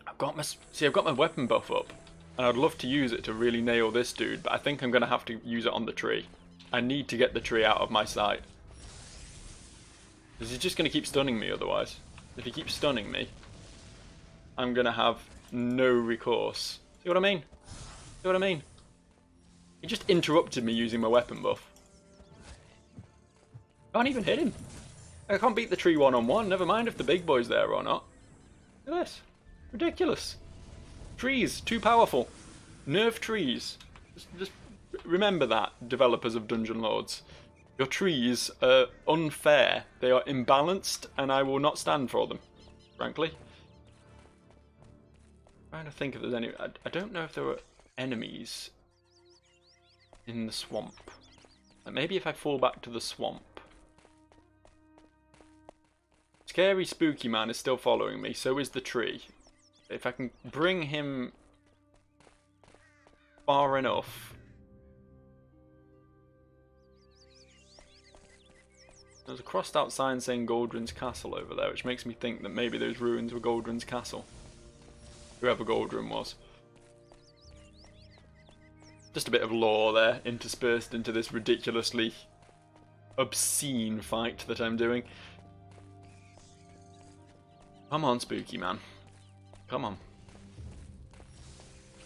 I've got my weapon buff up, and I'd love to use it to really nail this dude, but I think I'm going to have to use it on the tree. I need to get the tree out of my sight. Because he's just going to keep stunning me otherwise. If he keeps stunning me, I'm going to have no recourse. See what I mean? See what I mean? He just interrupted me using my weapon buff. I can't even hit him. I can't beat the tree one-on-one, never mind if the big boy's there or not. Look at this. Ridiculous. Trees, too powerful. Nerf trees. Just remember that, developers of Dungeon Lords. Your trees are unfair. They are imbalanced, and I will not stand for them, frankly. I'm trying to think if there's any... I don't know if there were enemies in the swamp. Like maybe if I fall back to the swamp. Scary spooky man is still following me, so is the tree. If I can bring him far enough. There's a crossed out sign saying Goldrin's Castle over there, which makes me think that maybe those ruins were Goldrin's Castle. Whoever Goldrin was. Just a bit of lore there, interspersed into this ridiculously obscene fight that I'm doing. Come on, spooky man. Come on.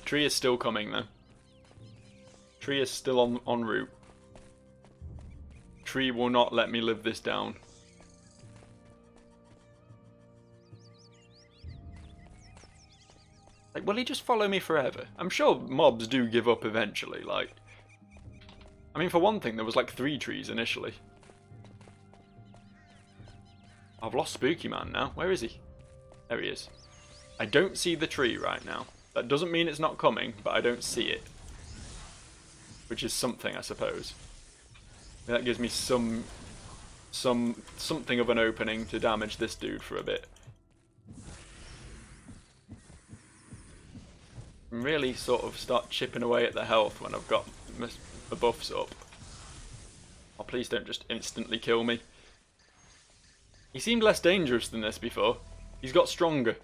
Tree is still coming though. Tree is still en route. Tree will not let me live this down. Like, will he just follow me forever? I'm sure mobs do give up eventually, like... I mean, for one thing, there was like 3 trees initially. I've lost Spooky Man now. Where is he? There he is. I don't see the tree right now. That doesn't mean it's not coming, but I don't see it. Which is something, I suppose. That gives me something of an opening to damage this dude for a bit. And really sort of start chipping away at the health when I've got my buffs up. Oh, please don't just instantly kill me. He seemed less dangerous than this before. He's got stronger.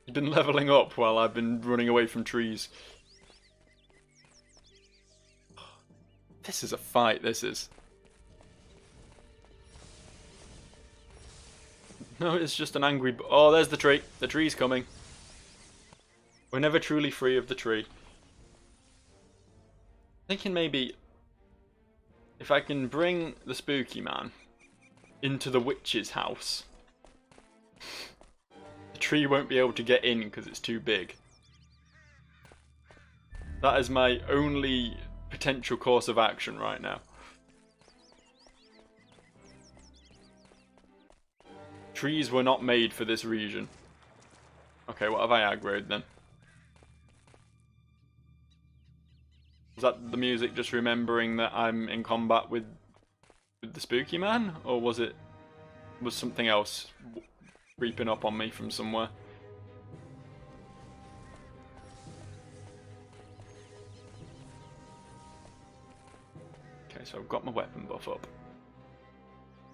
He's been leveling up while I've been running away from trees. This is a fight, this is. No, it's just an angry... Oh, there's the tree. The tree's coming. We're never truly free of the tree. Thinking maybe... if I can bring the Spooky Man into the witch's house, the tree won't be able to get in because it's too big. That is my only potential course of action right now. Trees were not made for this region. Okay, what have I aggroed then? Was that the music just remembering that I'm in combat with the Spooky Man? Or was something else creeping up on me from somewhere? Okay, so I've got my weapon buff up.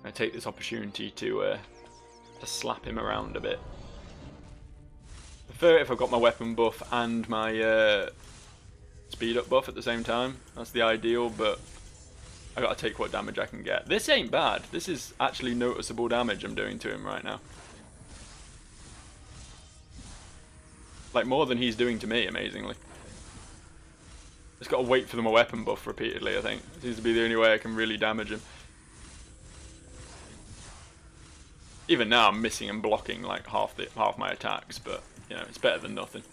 I take this opportunity to slap him around a bit. I prefer it if I've got my weapon buff and my speed up buff at the same time. That's the ideal, but I gotta take what damage I can get. This ain't bad. This is actually noticeable damage I'm doing to him right now. Like more than he's doing to me, amazingly. Just gotta wait for my weapon buff repeatedly, I think. Seems to be the only way I can really damage him. Even now I'm missing and blocking like half my attacks, but you know, it's better than nothing.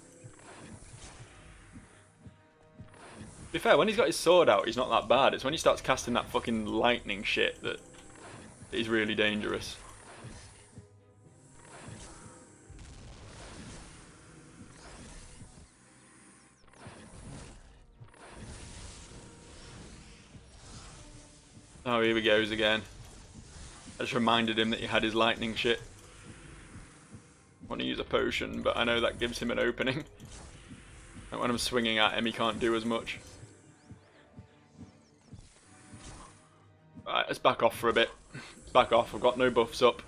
To be fair, when he's got his sword out, he's not that bad. It's when he starts casting that fucking lightning shit that is really dangerous. Oh, here he goes again. I just reminded him that he had his lightning shit. I want to use a potion, but I know that gives him an opening. And when I'm swinging at him, he can't do as much. Right, let's back off for a bit. Let's back off. I've got no buffs up.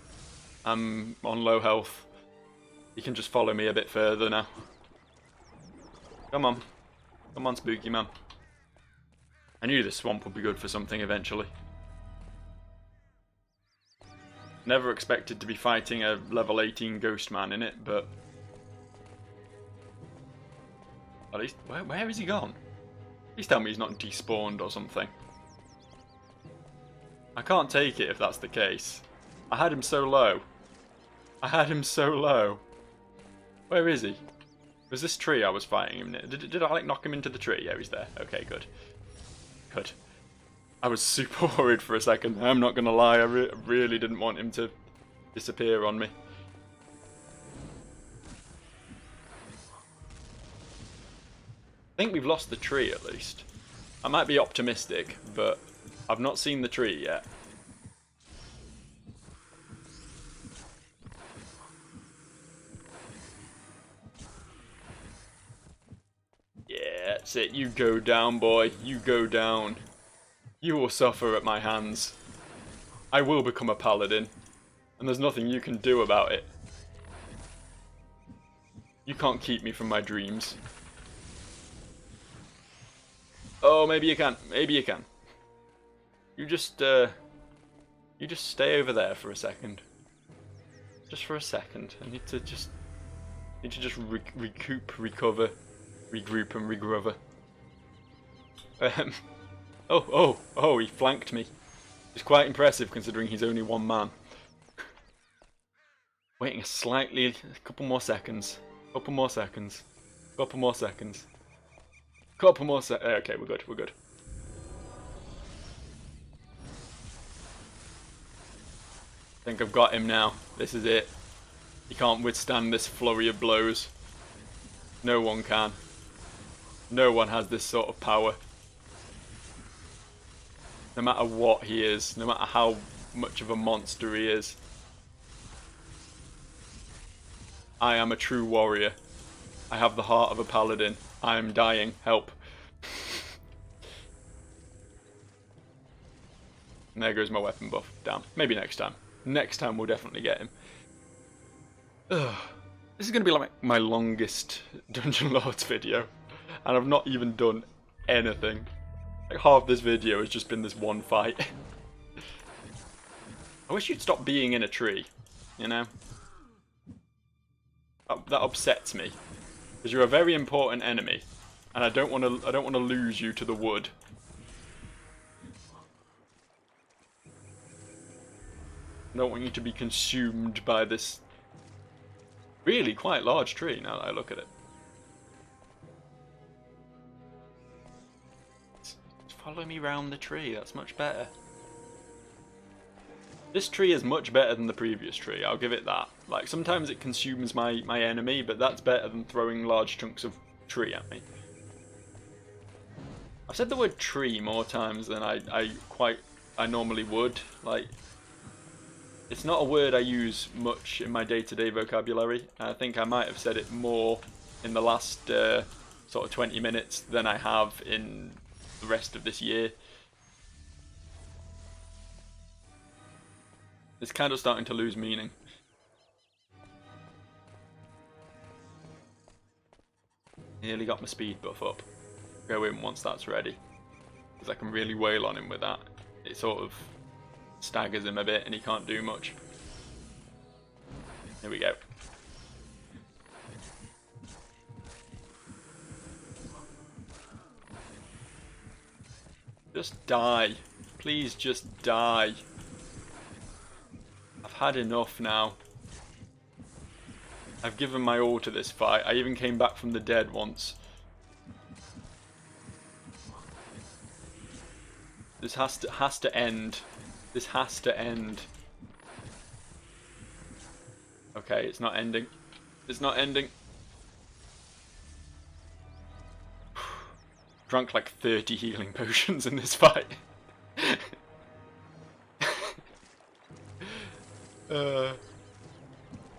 I'm on low health. You can just follow me a bit further now. Come on. Come on, Spooky Man. I knew this swamp would be good for something eventually. Never expected to be fighting a level 18 ghost man in it, but... at least, where is he gone? Please tell me he's not despawned or something. I can't take it if that's the case. I had him so low. I had him so low. Where is he? Was this tree I was fighting him near? Did I like knock him into the tree? Yeah, he's there. Okay, good. Good. I was super worried for a second. I'm not gonna lie, I really didn't want him to disappear on me. I think we've lost the tree at least. I might be optimistic, but I've not seen the tree yet. Yeah, that's it. You go down, boy. You go down. You will suffer at my hands. I will become a paladin, and there's nothing you can do about it. You can't keep me from my dreams. Oh, maybe you can. Maybe you can. You just stay over there for a second. Just for a second. I need to just recoup, recover, regroup, and regrover. Oh, he flanked me. It's quite impressive considering he's only one man. Waiting a couple more seconds. Couple more seconds. Couple more seconds. Couple more okay, we're good, we're good. I think I've got him now. This is it. He can't withstand this flurry of blows. No one can. No one has this sort of power. No matter what he is, no matter how much of a monster he is. I am a true warrior. I have the heart of a paladin. I am dying. Help. And there goes my weapon buff. Damn. Maybe next time. Next time we'll definitely get him. Ugh. This is going to be like my longest Dungeon Lords video. And I've not even done anything. Like half this video has just been this one fight. I wish you'd stop being in a tree. You know? That upsets me. Because you're a very important enemy. And I don't want to lose you to the wood. I don't want you to be consumed by this really quite large tree now that I look at it. Just follow me round the tree, that's much better. This tree is much better than the previous tree, I'll give it that. Like, sometimes it consumes my enemy, but that's better than throwing large chunks of tree at me. I've said the word tree more times than I normally would. Like, it's not a word I use much in my day-to-day vocabulary. I think I might have said it more in the last sort of 20 minutes than I have in the rest of this year. It's kind of starting to lose meaning. Nearly got my speed buff up. Go in once that's ready. Because I can really wail on him with that. It sort of staggers him a bit and he can't do much. Here we go. Just die. Please just die. I've had enough now. I've given my all to this fight. I even came back from the dead once. This has to end. This has to end. Okay, it's not ending. It's not ending. Drunk like 30 healing potions in this fight.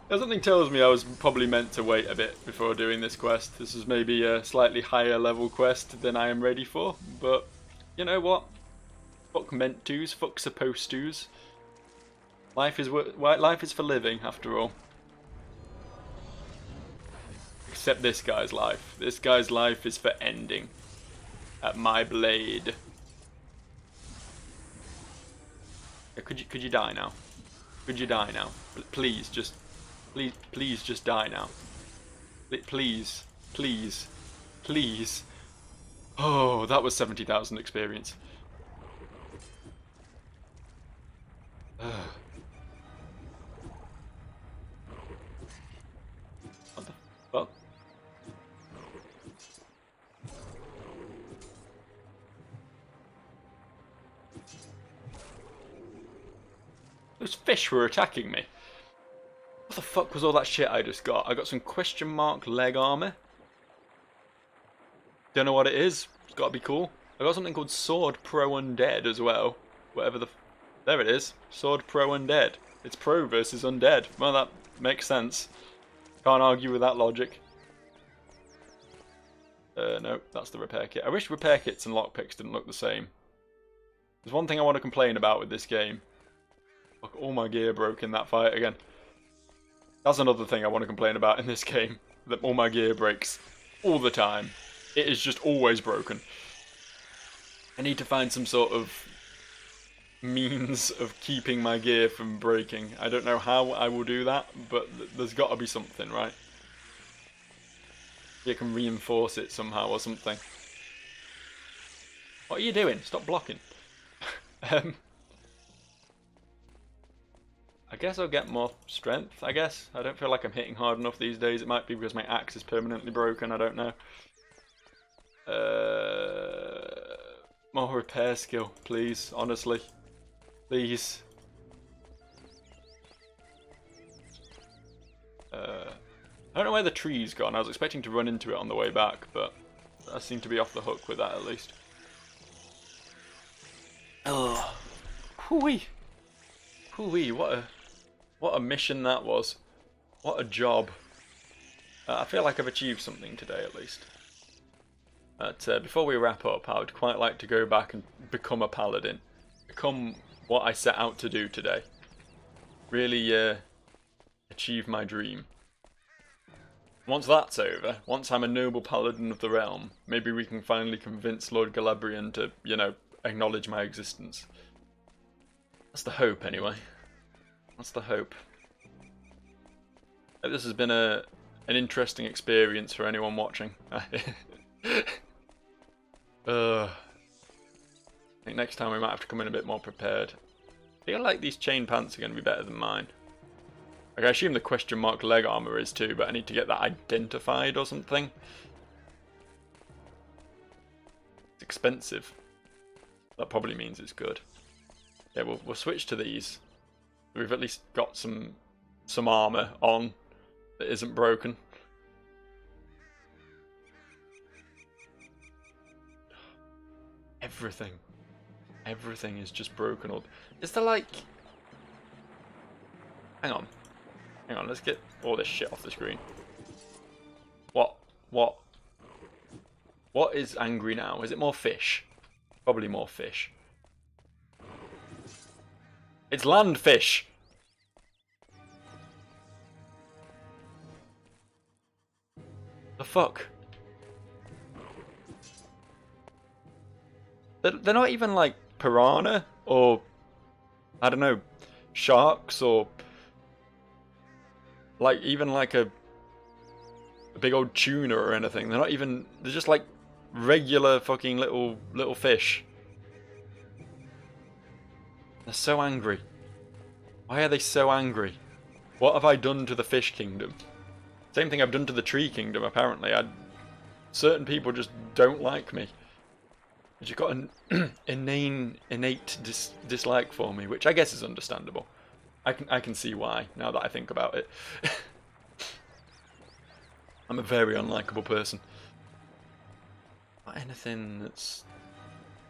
Something tells me I was probably meant to wait a bit before doing this quest. This is maybe a slightly higher level quest than I am ready for, but you know what? Fuck meant to's, fuck supposed to's. Life is for living, after all. Except this guy's life. This guy's life is for ending. At my blade. Could you die now? Could you die now? Please just die now. Please. Oh, that was 70,000 experience. What the fuck? Those fish were attacking me. What the fuck was all that shit I just got? I got some question mark leg armor. Don't know what it is. It's gotta be cool. I got something called Sword Pro Undead as well. Whatever the... There it is. Sword Pro Undead. It's pro versus undead. Well, that makes sense. Can't argue with that logic. No, that's the repair kit. I wish repair kits and lockpicks didn't look the same. There's one thing I want to complain about with this game. Look, all my gear broke in that fight again. That's another thing I want to complain about in this game. That all my gear breaks all the time. It is just always broken. I need to find some sort of means of keeping my gear from breaking. I don't know how I will do that, but there's got to be something, right? You can reinforce it somehow or something. What are you doing? Stop blocking. I guess I'll get more strength, I guess. I don't feel like I'm hitting hard enough these days. It might be because my axe is permanently broken, I don't know. More repair skill, please, honestly. Please. I don't know where the tree's gone. I was expecting to run into it on the way back, but I seem to be off the hook with that at least. Oh, hoo-wee. Hoo-wee, what a mission that was. What a job. I feel like I've achieved something today at least. But before we wrap up, I would quite like to go back and become a paladin. Become what I set out to do today. Really achieve my dream. Once that's over, once I'm a noble paladin of the realm, maybe we can finally convince Lord Galabrian to, you know, acknowledge my existence. That's the hope, anyway. That's the hope. This has been an interesting experience for anyone watching. I think next time we might have to come in a bit more prepared. I feel like these chain pants are going to be better than mine. Like, I assume the question mark leg armor is too, but I need to get that identified or something. It's expensive. That probably means it's good. Yeah, we'll switch to these. We've at least got some armor on that isn't broken. Everything is just broken. Is there like... Hang on, let's get all this shit off the screen. What is angry now? Is it more fish? Probably more fish. It's land fish! The fuck? They're not even like piranha or, I don't know, sharks or like even like a big old tuna or anything. They're not even, they're just like regular fucking little fish. They're so angry. Why are they so angry? What have I done to the fish kingdom? Same thing I've done to the tree kingdom, apparently. Certain people just don't like me. You've got an innate dislike for me, which I guess is understandable. I can see why, now that I think about it. I'm a very unlikable person. Not anything that's...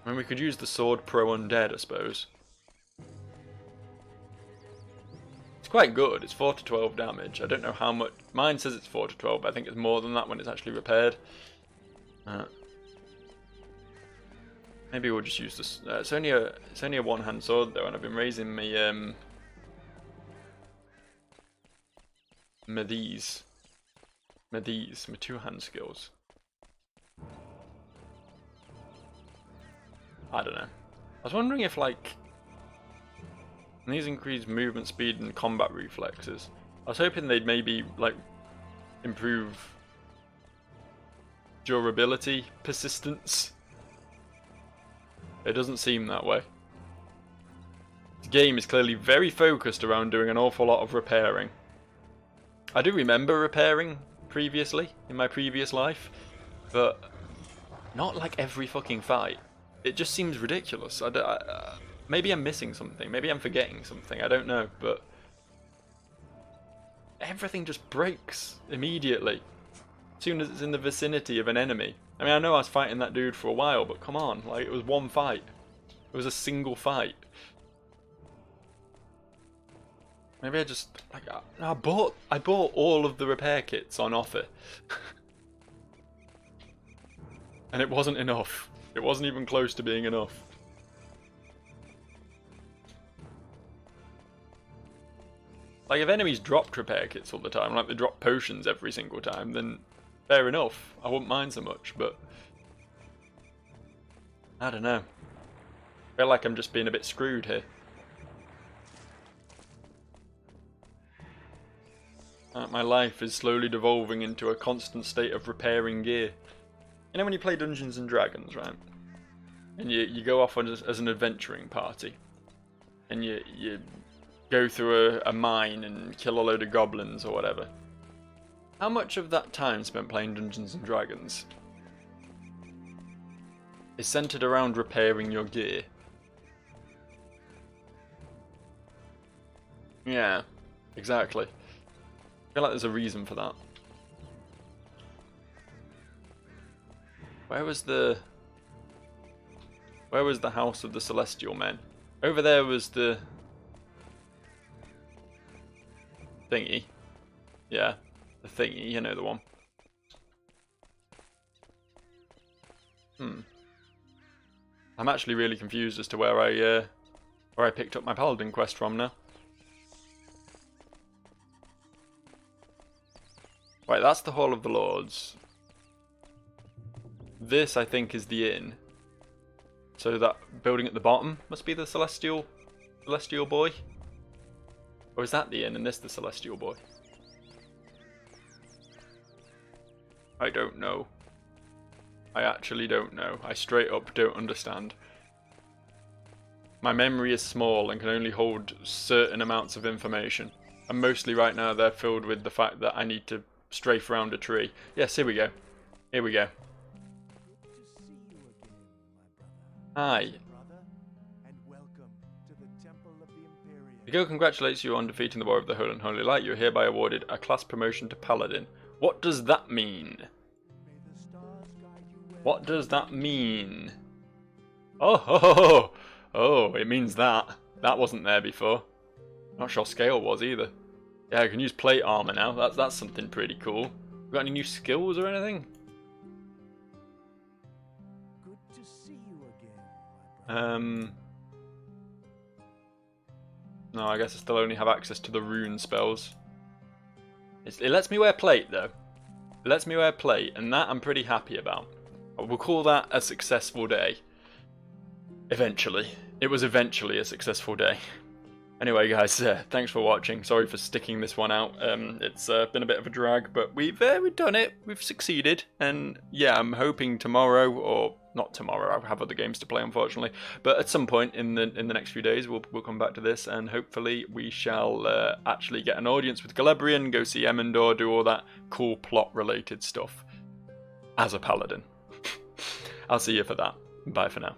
I mean, we could use the sword pro undead, I suppose. It's quite good. It's 4 to 12 damage. I don't know how much... Mine says it's 4 to 12, but I think it's more than that when it's actually repaired. Maybe we'll just use this. It's only a one-hand sword though, and I've been raising my my two-hand skills. I don't know. I was wondering if like these increase movement speed and combat reflexes. I was hoping they'd maybe like improve durability, persistence. It doesn't seem that way. The game is clearly very focused around doing an awful lot of repairing. I do remember repairing previously, in my previous life, but not like every fucking fight. It just seems ridiculous. Maybe I'm missing something, maybe I'm forgetting something, I don't know, but everything just breaks immediately as soon as it's in the vicinity of an enemy. I mean, I know I was fighting that dude for a while, but come on, like, it was one fight. It was a single fight. Maybe I just, like, I bought all of the repair kits on offer. And it wasn't enough. It wasn't even close to being enough. Like, if enemies dropped repair kits all the time, like they drop potions every single time, then fair enough. I wouldn't mind so much, but I don't know. I feel like I'm just being a bit screwed here. My life is slowly devolving into a constant state of repairing gear. You know when you play Dungeons and Dragons, right? And you go off as an adventuring party, and you go through a mine and kill a load of goblins or whatever. How much of that time spent playing Dungeons and Dragons is centered around repairing your gear? Yeah, exactly. I feel like there's a reason for that. Where was the house of the Celestial Men? Over there was the thingy. Yeah, the thingy, you know the one. I'm actually really confused as to where I picked up my Paladin quest from now. Right, that's the Hall of the Lords. This, I think, is the inn. So that building at the bottom must be the Celestial Boy? Or is that the inn and this the Celestial Boy? I don't know. I actually don't know. I straight up don't understand. My memory is small and can only hold certain amounts of information. And mostly right now they're filled with the fact that I need to strafe around a tree. Yes, here we go. Here we go. Hi. The guild congratulates you on defeating the War of the Holy and Holy Light. You are hereby awarded a class promotion to Paladin. What does that mean? What does that mean? Oh, it means that. That wasn't there before. Not sure scale was either. Yeah, I can use plate armor now. That's something pretty cool. Got any new skills or anything? Good to see you again, my brother. No, I guess I still only have access to the rune spells. It lets me wear plate though. It lets me wear plate, and that I'm pretty happy about. We'll call that a successful day. Eventually. It was eventually a successful day. Anyway guys, thanks for watching. Sorry for sticking this one out. It's been a bit of a drag, but we've done it. We've succeeded. And yeah, I'm hoping tomorrow, or not tomorrow, I have other games to play unfortunately, but at some point in the next few days we'll come back to this, and hopefully we shall actually get an audience with Galebrian, go see Emendor, do all that cool plot related stuff as a paladin. I'll see you for that. Bye for now.